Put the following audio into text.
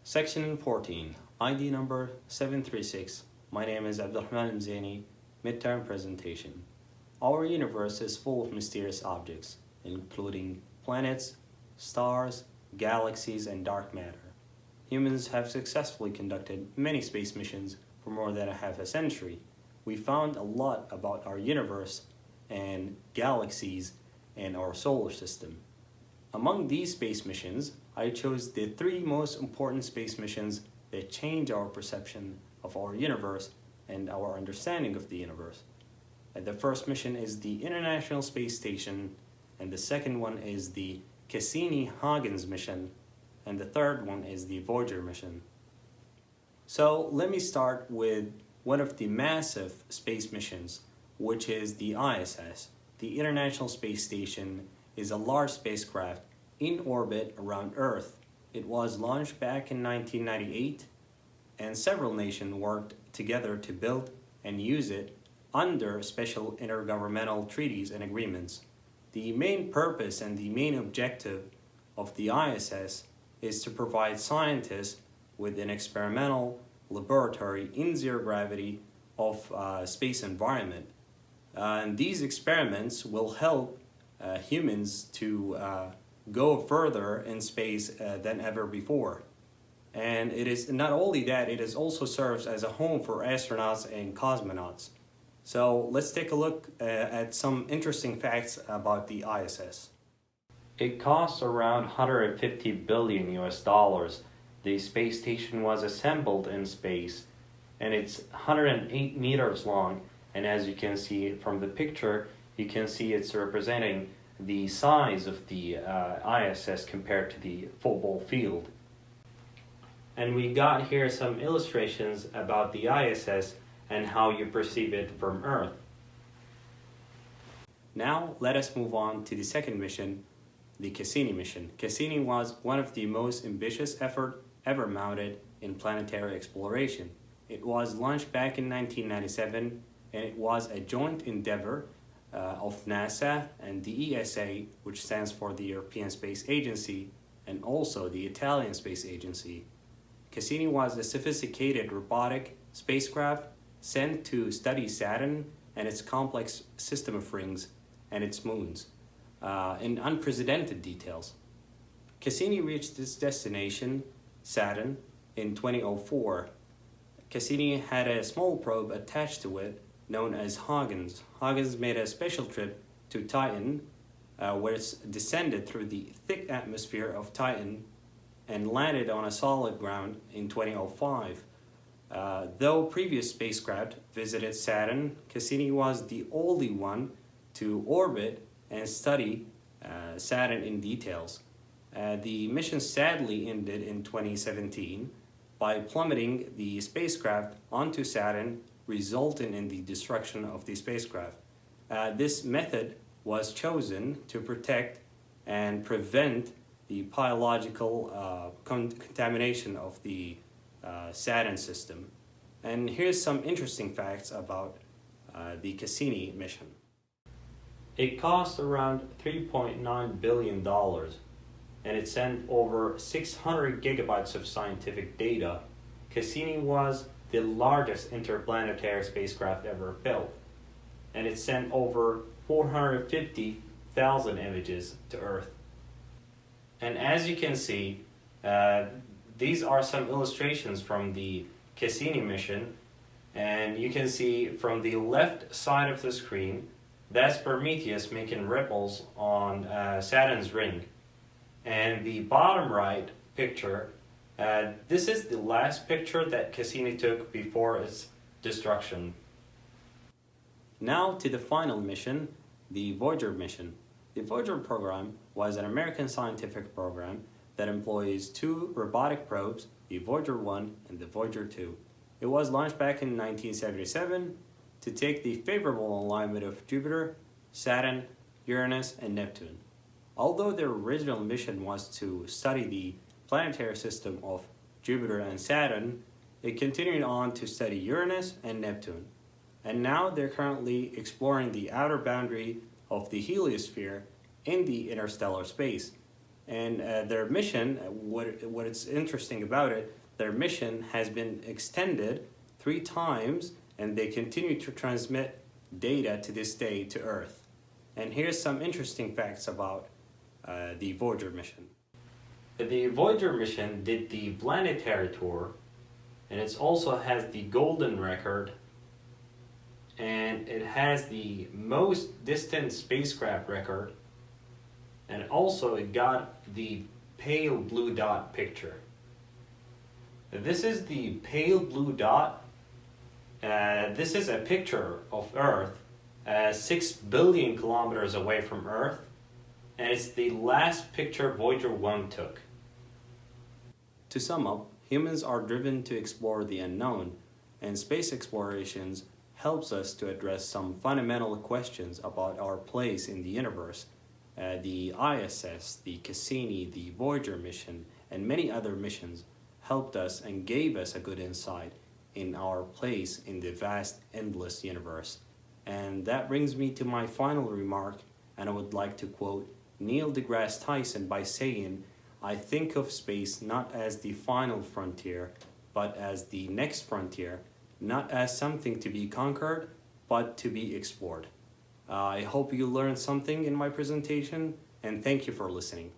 Section 14, ID number 736. My name is Abdulrahman, midterm presentation. Our universe is full of mysterious objects, including planets, stars, galaxies, and dark matter. Humans have successfully conducted many space missions for more than half a century. We found a lot about our universe and galaxies and our solar system. Among these space missions, I chose the three most important space missions that change our perception of our universe and our understanding of the universe. The first mission is the International Space Station, and the second one is the Cassini-Huygens mission, and the third one is the Voyager mission. So let me start with one of the massive space missions, which is the ISS. The International Space Station is a large spacecraft in orbit around Earth. It was launched back in 1998, and several nations worked together to build and use it under special intergovernmental treaties and agreements. The main purpose and the main objective of the ISS is to provide scientists with an experimental laboratory in zero gravity of space environment. And these experiments will help humans to go further in space than ever before. And it is not only that, it is also serves as a home for astronauts and cosmonauts. So let's take a look at some interesting facts about the ISS. It costs around 150 billion US dollars. The space station was assembled in space, and it's 108 meters long. And as you can see from the picture, you can see it's representing the size of the ISS compared to the football field. And we got here some illustrations about the ISS and how you perceive it from Earth. Now let us move on to the second mission, the Cassini mission. Cassini was one of the most ambitious efforts ever mounted in planetary exploration. It was launched back in 1997, and it was a joint endeavor of NASA and the ESA, which stands for the European Space Agency, and also the Italian Space Agency. Cassini was a sophisticated robotic spacecraft sent to study Saturn and its complex system of rings and its moons in unprecedented details. Cassini reached its destination, Saturn, in 2004. Cassini had a small probe attached to it known as Huygens. Huygens made a special trip to Titan, where it descended through the thick atmosphere of Titan and landed on a solid ground in 2005. Though previous spacecraft visited Saturn, Cassini was the only one to orbit and study Saturn in details. The mission sadly ended in 2017 by plummeting the spacecraft onto Saturn, resulting in the destruction of the spacecraft. This method was chosen to protect and prevent the biological contamination of the Saturn system. And here's some interesting facts about the Cassini mission. It cost around $3.9 billion, and it sent over 600 gigabytes of scientific data. Cassini was the largest interplanetary spacecraft ever built, and it sent over 450,000 images to Earth. And as you can see, these are some illustrations from the Cassini mission, and you can see from the left side of the screen, that's Prometheus making ripples on Saturn's ring. And the bottom right picture, this is the last picture that Cassini took before its destruction. Now to the final mission, the Voyager mission. The Voyager program was an American scientific program that employs two robotic probes, the Voyager 1 and the Voyager 2. It was launched back in 1977 to take the favorable alignment of Jupiter, Saturn, Uranus, and Neptune. Although their original mission was to study the planetary system of Jupiter and Saturn, it continued on to study Uranus and Neptune. And now they're currently exploring the outer boundary of the heliosphere in the interstellar space. And their mission, what is interesting about it, their mission has been extended 3 times, and they continue to transmit data to this day to Earth. And here's some interesting facts about the Voyager mission. The Voyager mission did the planetary tour, and it also has the golden record, and it has the most distant spacecraft record, and also it got the pale blue dot picture. This is the pale blue dot. This is a picture of Earth 6 billion kilometers away from Earth, and it's the last picture Voyager 1 took. To sum up, humans are driven to explore the unknown, and space explorations helps us to address some fundamental questions about our place in the universe. The ISS, the Cassini, the Voyager mission, and many other missions helped us and gave us a good insight in our place in the vast, endless universe. And that brings me to my final remark, and I would like to quote Neil deGrasse Tyson by saying, "I think of space not as the final frontier, but as the next frontier, not as something to be conquered, but to be explored." I hope you learned something in my presentation, and thank you for listening.